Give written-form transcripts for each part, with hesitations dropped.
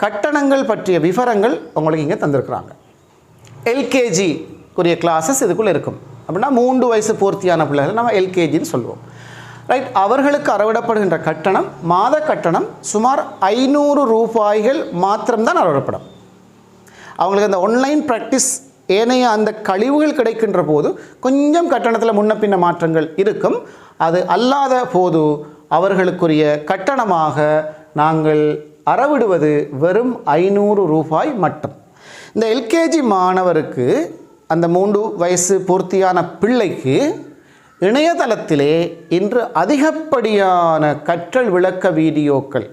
கட்டணங்கள் பற்றிய விவரங்கள் உங்களுக்கு இங்கே தந்திருக்கிறாங்க. எல்கேஜி உரிய கிளாஸஸ் இதுக்குள்ளே இருக்கும். அப்படின்னா 3 வயசு பூர்த்தியான பிள்ளைகள் நம்ம எல்கேஜின்னு சொல்லுவோம். ரைட். அவர்களுக்கு அறவிடப்படுகின்ற கட்டணம், மாத கட்டணம் சுமார் 500 ரூபாய்கள் மாத்திரம்தான் அறவிடப்படும். அவங்களுக்கு அந்த ஆன்லைன் ப்ராக்டிஸ் ஏனைய அந்த கழிவுகள் கிடைக்கின்ற போது கொஞ்சம் கட்டணத்தில் முன்ன பின்ன மாற்றங்கள் இருக்கும். அது அல்லாத போது அவர்களுக்குரிய கட்டணமாக நாங்கள் அறவிடுவது வெறும் 500 ரூபாய் மட்டும். இந்த எல்கேஜி மாணவருக்கு, அந்த 3 வயசு பூர்த்தியான பிள்ளைக்கு இணையதளத்திலே இன்று அதிகப்படியான கற்றல் விளக்க வீடியோக்கள்,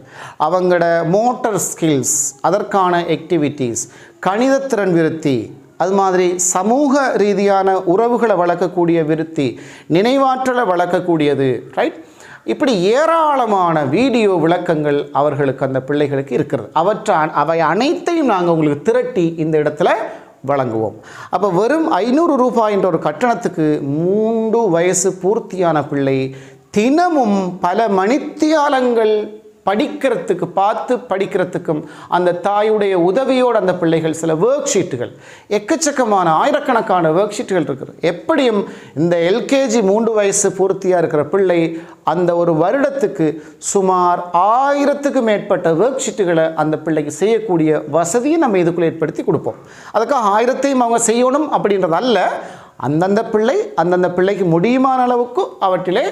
அவங்களோட மோட்டர் ஸ்கில்ஸ், அதற்கான ஆக்டிவிட்டீஸ், கணிதத்திறன் விருத்தி, அது மாதிரி சமூக ரீதியான உறவுகளை வளர்க்கக்கூடிய விருத்தி, நினைவாற்றலை வளர்க்கக்கூடியது, ரைட், இப்படி ஏராளமான வீடியோ விளக்கங்கள் அவர்களுக்கு, அந்த பிள்ளைகளுக்கு இருக்கிறது. அவை அனைத்தையும் நாங்கள் உங்களுக்கு திரட்டி இந்த இடத்துல வழங்குவோம். அப்போ வெறும் 500 ரூபாய் என்ற ஒரு கட்டணத்துக்கு 3 வயசு பூர்த்தியான பிள்ளை தினமும் பல மணித்தியாலங்கள் படிக்கிறதுக்கு, பார்த்து படிக்கிறதுக்கும், அந்த தாயுடைய உதவியோடு அந்த பிள்ளைகள் சில ஒர்க் ஷீட்டுகள், எக்கச்சக்கமான ஆயிரக்கணக்கான ஒர்க் ஷீட்டுகள் இருக்குது. எப்படியும் இந்த எல்கேஜி 3 வயசு பூர்த்தியாக இருக்கிற பிள்ளை அந்த ஒரு வருடத்துக்கு சுமார் 1000க்கு மேற்பட்ட ஒர்க் ஷீட்டுகளை அந்த பிள்ளைக்கு செய்யக்கூடிய வசதியை நம்ம இதுக்குள்ளே ஏற்படுத்தி கொடுப்போம். அதுக்காக 1000ஐயும் அவங்க செய்யணும் அப்படின்றது அல்ல. அந்தந்த பிள்ளைக்கு முடியுமான அளவுக்கு அவற்றிலே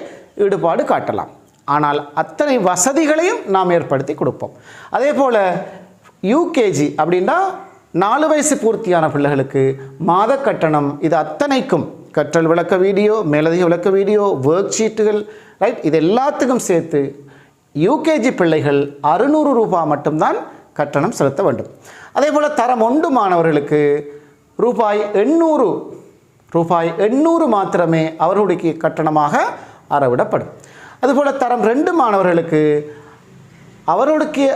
ஈடுபாடு காட்டலாம். ஆனால் அத்தனை வசதிகளையும் நாம் ஏற்படுத்தி கொடுப்போம். அதே போல் யூகேஜி அப்படின்னா 4 வயசு பூர்த்தியான பிள்ளைகளுக்கு மாத கட்டணம், இது அத்தனைக்கும் கற்றல் விளக்க வீடியோ, மேலதிக விளக்க வீடியோ, ஒர்க் ஷீட்டுகள், ரைட், இது எல்லாத்துக்கும் சேர்த்து யூகேஜி பிள்ளைகள் 600 ரூபாய் மட்டும்தான் கட்டணம் செலுத்த வேண்டும். அதே போல் தரம் 1 மாணவர்களுக்கு ரூபாய் 800 மாத்திரமே அவர்களுடைய கட்டணமாக அறவிடப்படும். அதுபோல் தரம் 2 மாணவர்களுக்கு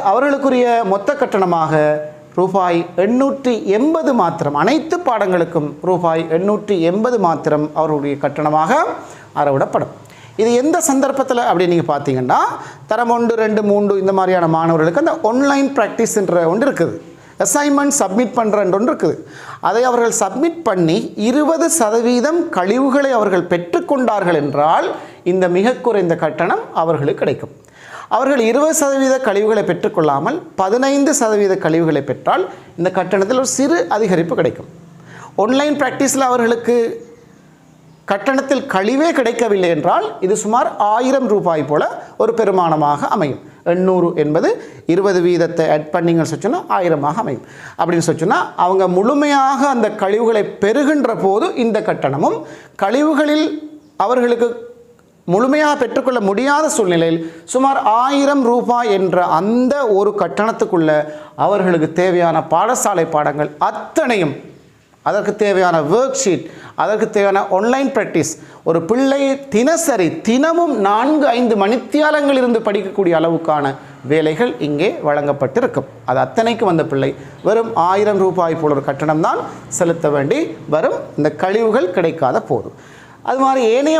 அவர்களுக்குரிய மொத்த கட்டணமாக ரூபாய் 880 மாத்திரம், அனைத்து பாடங்களுக்கும் ரூபாய் 880 மாத்திரம் அவர்களுடைய கட்டணமாக அறவிடப்படும். இது எந்த சந்தர்ப்பத்தில் அப்படின்னு நீங்கள் பார்த்தீங்கன்னா, தரம் 1, 2, 3 இந்த மாதிரியான மாணவர்களுக்கு அந்த ஆன்லைன் ப்ராக்டிஸ்ன்ற ஒன்று இருக்குது, அசைன்மெண்ட் சப்மிட் பண்ணுறன்ற ஒன்று இருக்குது. அதை அவர்கள் சப்மிட் பண்ணி 20% கழிவுகளை அவர்கள் பெற்றுக்கொண்டார்கள் என்றால் இந்த மிக குறைந்த கட்டணம் அவர்களுக்கு கிடைக்கும். அவர்கள் 20% கழிவுகளை பெற்றுக்கொள்ளாமல் 15% கழிவுகளை பெற்றால் இந்த கட்டணத்தில் ஒரு சிறு அதிகரிப்பு கிடைக்கும். ஆன்லைன் ப்ராக்டிஸில் அவர்களுக்கு கட்டணத்தில் கழிவே கிடைக்கவில்லை என்றால் இது சுமார் 1000 ரூபாய் போல ஒரு பெருமானமாக அமையும். 800 என்பது 20% ஆட் பண்ணிங்கன்னு சொன்னா 1000ஆக அமையும். அப்படின்னு சொன்னா அவங்க முழுமையாக அந்த கழிவுகளை பெறுகின்ற போது இந்த கட்டணமும், கழிவுகளில் அவர்களுக்கு முழுமையாக பெற்றுக்கொள்ள முடியாத சூழ்நிலையில் சுமார் 1000 ரூபாய் என்ற அந்த ஒரு கட்டணத்துக்குள்ள அவர்களுக்கு தேவையான பாடசாலை பாடங்கள் அத்தனையும், அதற்கு தேவையான ஒர்க் ஷீட், அதற்கு தேவையான ஆன்லைன் ப்ராக்டிஸ், ஒரு பிள்ளை தினமும் 4-5 மணித்தியாலங்கள் இருந்து படிக்கக்கூடிய அளவுக்கான வேலைகள் இங்கே வழங்கப்பட்டிருக்கும். அது அத்தனைக்கு வந்த பிள்ளை வெறும் 1000 ரூபாய் போல ஒரு கட்டணம் தான் செலுத்த வேண்டி வரும், இந்த கழிவுகள் கிடைக்காத போதும். அது மாதிரி ஏனைய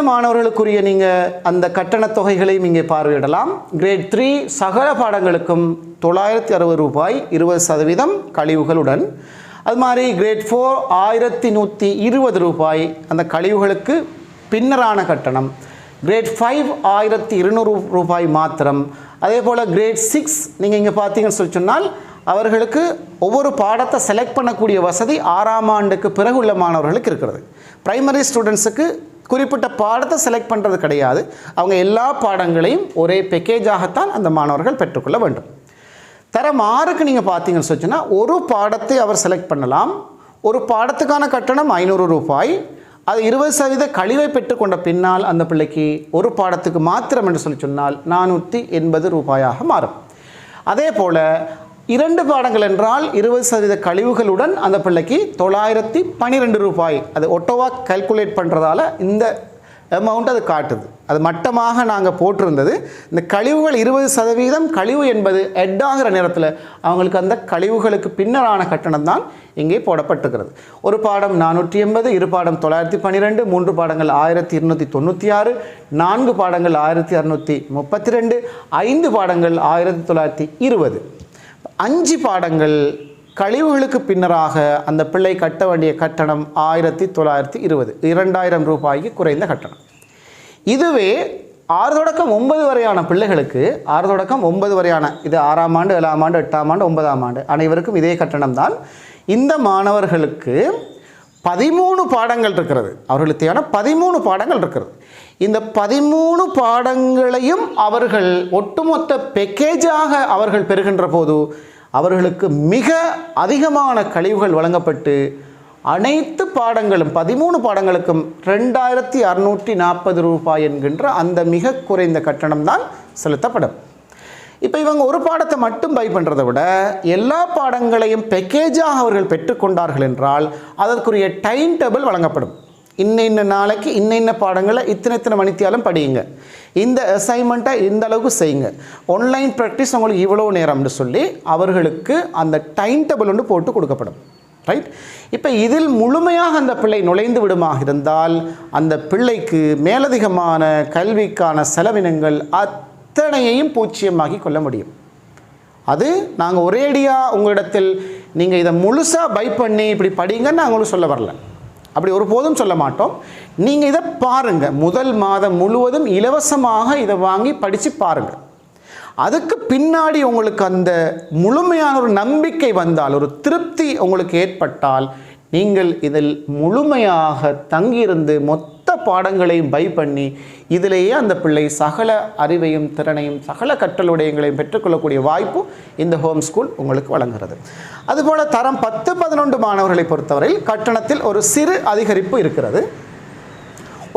மாணவர்களுக்குரிய நீங்கள் அந்த கட்டணத் தொகைகளையும் இங்கே பார்வையிடலாம். கிரேட் 3 சகல பாடங்களுக்கும் 960 ரூபாய் 20% கழிவுகளுடன். அது மாதிரி கிரேட் 4 1120 ரூபாய் அந்த கழிவுகளுக்கு பின்னரான கட்டணம். கிரேட் 5 1200 ரூபாய் மாத்திரம். அதே போல் கிரேட் 6 நீங்கள் இங்கே பார்த்தீங்கன்னு சொன்னால் அவர்களுக்கு ஒவ்வொரு பாடத்தை செலக்ட் பண்ணக்கூடிய வசதி 6ஆம் ஆண்டுக்கு பிறகு உள்ள மாணவர்களுக்கு இருக்கிறது. பிரைமரி ஸ்டூடெண்ட்ஸுக்கு குறிப்பிட்ட பாடத்தை செலக்ட் பண்ணுறது கிடையாது. அவங்க எல்லா பாடங்களையும் ஒரே பேக்கேஜாகத்தான் அந்த மாணவர்கள் பெற்றுக்கொள்ள வேண்டும். தரம் 6க்கு நீங்கள் பார்த்தீங்கன்னு சொன்னால் ஒரு பாடத்தை அவர் செலக்ட் பண்ணலாம். ஒரு பாடத்துக்கான கட்டணம் 500 ரூபாய். அது 20% கழிவை பெற்றுக்கொண்ட பின்னால் அந்த பிள்ளைக்கு ஒரு பாடத்துக்கு மாத்திரம் என்று சொன்னால் 480 ரூபாயாக மாறும். அதே போல் 2 பாடங்கள் என்றால் 20% கழிவுகளுடன் அந்த பிள்ளைக்கு 912 ரூபாய். அது ஒட்டோவா கால்குலேட் பண்ணுறதால இந்த அமௌண்ட் அது காட்டுது. அது மட்டமாக நாங்கள் போட்டிருந்தது. இந்த கழிவுகள் 20% கழிவு என்பது எட் ஆகிற நேரத்தில் அவங்களுக்கு அந்த கழிவுகளுக்கு பின்னரான கட்டணம் தான் இங்கே போடப்பட்டிருக்கிறது. ஒரு பாடம் 480, இரு பாடம் 912, 3 பாடங்கள் 1296, 4 பாடங்கள் 1632, 5 பாடங்கள் 1920. 5 பாடங்கள் கழிவுகளுக்கு பின்னராக அந்த பிள்ளை கட்ட வேண்டிய கட்டணம் 1920, 2000 ரூபாய்க்கு குறைந்த கட்டணம். இதுவே 6 தொடக்கம் 9 வரையான பிள்ளைகளுக்கு 6 தொடக்கம் 9 வரையான இது 6ஆம் ஆண்டு 7ஆம் ஆண்டு 8ஆம் ஆண்டு 9ஆம் ஆண்டு அனைவருக்கும் இதே கட்டணம் தான். இந்த மாணவர்களுக்கு 13 பாடங்கள் இருக்கிறது. அவர்களுக்கு தேவையான 13 பாடங்கள் இருக்கிறது. இந்த 13 பாடங்களையும் அவர்கள் ஒட்டுமொத்த பேக்கேஜாக அவர்கள் பெறுகின்ற போது அவர்களுக்கு மிக அதிகமான கழிவுகள் வழங்கப்பட்டு அனைத்து பாடங்களும் 13 பாடங்களுக்கும் 2640 ரூபாய் என்கின்ற அந்த மிக குறைந்த கட்டணம் தான் செலுத்தப்படும். இப்போ இவங்க ஒரு பாடத்தை மட்டும் பை பண்ணுறதை விட எல்லா பாடங்களையும் பேக்கேஜாக அவர்கள் பெற்றுக்கொண்டார்கள் என்றால் அதற்குரிய டைம் டேபிள் வழங்கப்படும். இன்ன நாளைக்கு இன்ன பாடங்களை இத்தனை மணித்தியாலும் படியுங்க, இந்த அசைன்மெண்ட்டை இந்த அளவுக்கு செய்யுங்க, ஆன்லைன் ப்ராக்டிஸ் உங்களுக்கு இவ்வளோ நேரம்னு சொல்லி அவர்களுக்கு அந்த டைம் டேபிள் ஒன்று போட்டு கொடுக்கப்படும். ரைட். இப்போ இதில் முழுமையாக அந்த பிள்ளை நுழைந்து விடுமாக இருந்தால் அந்த பிள்ளைக்கு மேலதிகமான கல்விக்கான செலவினங்கள் அத்தனையையும் பூச்சியமாக்கி கொள்ள முடியும். அது நாங்கள் ஒரேடியாக உங்களிடத்தில் நீங்கள் இதை முழுசாக பை பண்ணி இப்படி படிங்கன்னு நாங்கள் உங்களுக்கு சொல்ல வரல, அப்படி ஒருபோதும் சொல்ல மாட்டோம். நீங்கள் இதை பாருங்கள், முதல் மாதம் முழுவதும் இலவசமாக இதை வாங்கி படித்து பாருங்கள். அதுக்கு பின்னாடி உங்களுக்கு அந்த முழுமையான ஒரு நம்பிக்கை வந்தால், ஒரு திருப்தி உங்களுக்கு ஏற்பட்டால், நீங்கள் இதில் முழுமையாக தங்கியிருந்து மொத்த பாடங்களையும் பை பண்ணி இதிலேயே அந்த பிள்ளை சகல அறிவையும் திறனையும் சகல கற்றல் விடயங்களையும் பெற்றுக்கொள்ளக்கூடிய வாய்ப்பு இந்த ஹோம் ஸ்கூல் உங்களுக்கு வழங்குகிறது. அதுபோல் தரம் 10-11 மாணவர்களை பொறுத்தவரையில் கட்டணத்தில் ஒரு சிறு அதிகரிப்பு இருக்கிறது.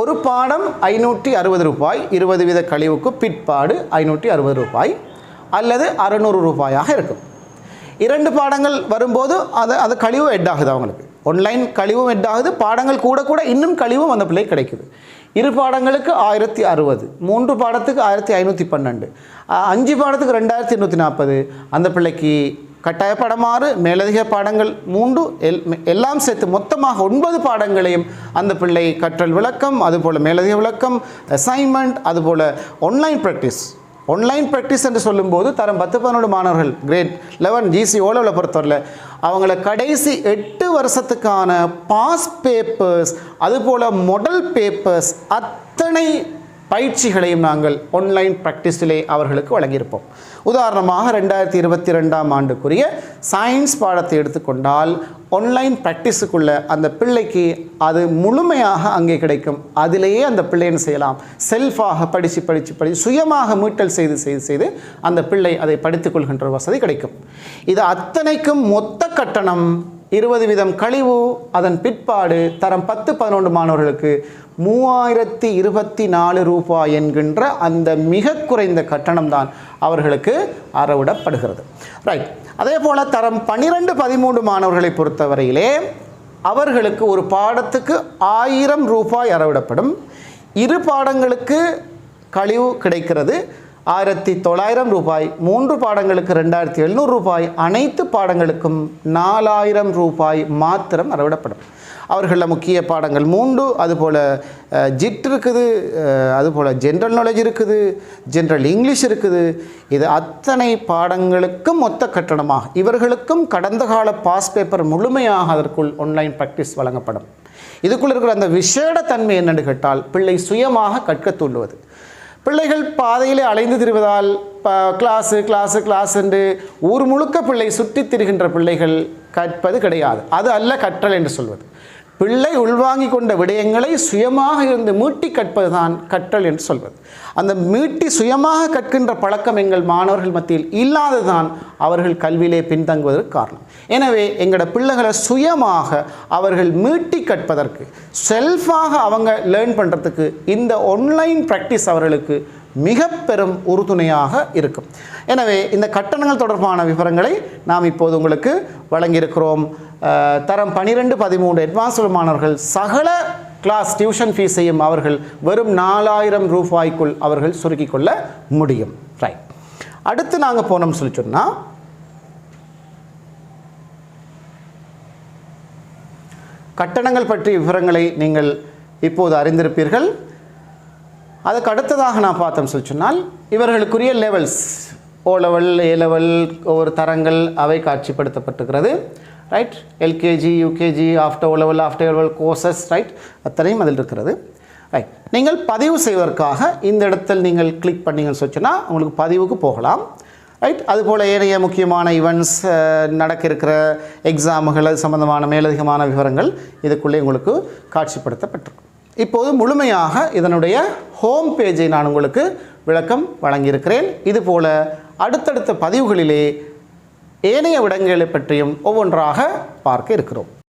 ஒரு பாடம் 560 ரூபாய், 20 வீத கழிவுக்கு பிற்பாடு 560 ரூபாய் அல்லது 600 ரூபாயாக இருக்கும். 2 பாடங்கள் வரும்போது அது கழிவு எட் ஆகுது. அவங்களுக்கு ஆன்லைன் கழிவும் எட் ஆகுது, பாடங்கள் கூட இன்னும் கழிவும் அந்த பிள்ளை கிடைக்குது. 2 பாடங்களுக்கு 1060, 3 பாடத்துக்கு 1512, 5 பாடத்துக்கு 2240. அந்த பிள்ளைக்கு கட்டாய பாடம் 6, மேலதிக பாடங்கள் 3, எல்லாம் சேர்த்து மொத்தமாக 9 பாடங்களையும் அந்த பிள்ளை கற்றல் விளக்கம், அதுபோல் மேலதிக விளக்கம், அசைன்மெண்ட், அதுபோல் ஆன்லைன் ப்ராக்டிஸ் என்று சொல்லும்போது தரம் 10-12 மாணவர்கள் கிரேட் 11 GC ஓலவில் பொறுத்தவரையில் அவங்கள கடைசி 8 வருஷத்துக்கான பாஸ் பேப்பர்ஸ் அதுபோல் மாடல் பேப்பர்ஸ் அத்தனை பயிற்சிகளையும் நாங்கள் ஆன்லைன் ப்ராக்டிஸிலே அவர்களுக்கு வழங்கியிருப்போம். உதாரணமாக 2022ஆம் ஆண்டுக்குரிய சயின்ஸ் பாடத்தை எடுத்துக்கொண்டால் ஆன்லைன் ப்ராக்டிஸுக்குள்ள அந்த பிள்ளைக்கு அது முழுமையாக அங்கே கிடைக்கும். அதிலேயே அந்த பிள்ளை என்ன செய்யலாம், செல்ஃபாக படித்து சுயமாக மீட்டல் செய்து அந்த பிள்ளை அதை படித்துக் கொள்கின்ற வசதி கிடைக்கும். இது அத்தனைக்கும் மொத்த கட்டணம் 20 வீதம் கழிவு, அதன் பிற்பாடு தரம் 10-11 மாணவர்களுக்கு 3024 ரூபாய் என்கின்ற அந்த மிக குறைந்த கட்டணம் தான் அவர்களுக்கு அறவிடப்படுகிறது. ரைட். அதே போல் தரம் 12-13 மாணவர்களை பொறுத்தவரையிலே அவர்களுக்கு ஒரு பாடத்துக்கு 1000 ரூபாய் அறவிடப்படும். 2 பாடங்களுக்கு கழிவு கிடைக்கிறது 1900 ரூபாய், 3 பாடங்களுக்கு 2700 ரூபாய், அனைத்து பாடங்களுக்கும் 4000 ரூபாய் மாத்திரம் அறவிடப்படும். அவர்களில் முக்கிய பாடங்கள் 3, அதுபோல் ஜிட் இருக்குது, அதுபோல் ஜென்ரல் நாலேஜ் இருக்குது, ஜென்ரல் இங்கிலீஷ் இருக்குது. இது அத்தனை பாடங்களுக்கும் மொத்த கட்டணமாக இவர்களுக்கும் கடந்த கால பாஸ் பேப்பர் முழுமையாக அதற்குள் ஆன்லைன் ப்ராக்டிஸ் வழங்கப்படும். இதுக்குள் இருக்கிற அந்த விசேட தன்மை என்னென்னு கேட்டால் பிள்ளை சுயமாக கற்க தூண்டுவது. பிள்ளைகள் பாதையிலே அலைந்து திரிவதால் கிளாஸ் என்று ஊர் முழுக்க பிள்ளை சுற்றித் திரிகின்ற பிள்ளைகள் கற்பது கிடையாது. அது அல்ல கற்றல் என்று சொல்வது. பிள்ளை உள்வாங்கி கொண்ட விடயங்களை சுயமாக இருந்து மீட்டி கற்பது தான் கற்றல் என்று சொல்வது. அந்த மீட்டி சுயமாக கற்கின்ற பழக்கம் எங்கள் மாணவர்கள் மத்தியில் இல்லாததான் அவர்கள் கல்வியிலே பின்தங்குவதற்கு காரணம். எனவே எங்களோட பிள்ளைகளை சுயமாக அவர்கள் மீட்டி கற்பதற்கு, செல்ஃபாக அவங்க லேர்ன் பண்ணுறதுக்கு இந்த ஆன்லைன் ப்ராக்டிஸ் அவர்களுக்கு மிக பெரும் உறுதுணையாக இருக்கும். எனவே இந்த கட்டணங்கள் தொடர்பான விவரங்களை நாம் இப்போது உங்களுக்கு வழங்கியிருக்கிறோம். தரம் 12-13 அட்வான்ஸ் மாணவர்கள் சகல கிளாஸ் டியூஷன் ஃபீஸையும் அவர்கள் வெறும் 4000 ரூபாய்க்குள் அவர்கள் சுருக்கிக் கொள்ள முடியும். ரைட், அடுத்து நாங்கள் போனோம்னு சொல்லி சொன்னால் கட்டணங்கள் பற்றிய விவரங்களை நீங்கள் இப்போது அறிந்திருப்பீர்கள். அதுக்கு அடுத்ததாக நான் பார்த்தோம் சொல்லி சொன்னால் இவர்களுக்குரிய levels, O level, A level, ஒவ்வொரு தரங்கள் அவை காட்சிப்படுத்தப்பட்டிருக்கிறது. Right, LKG, UKG, after O level, after level courses, right, அத்தனையும் அதில் இருக்கிறது. ரைட், நீங்கள் பதிவு செய்வதற்காக இந்த இடத்தில் நீங்கள் கிளிக் பண்ணிங்கன்னு சொன்னால் உங்களுக்கு பதிவுக்கு போகலாம். ரைட், அதுபோல் ஏனைய முக்கியமான ஈவெண்ட்ஸ், நடக்க இருக்கிற எக்ஸாமுகள், அது சம்பந்தமான மேலதிகமான விவரங்கள் இதுக்குள்ளே உங்களுக்கு காட்சிப்படுத்தப்பட்டிருக்கும். இப்போது முழுமையாக இதனுடைய ஹோம் பேஜை நான் உங்களுக்கு விளக்கம் வழங்கியிருக்கிறேன். இதுபோல் அடுத்தடுத்த பதிவுகளிலே ஏனைய விடயங்களை பற்றியும் ஒவ்வொன்றாக பார்க்க இருக்கிறோம்.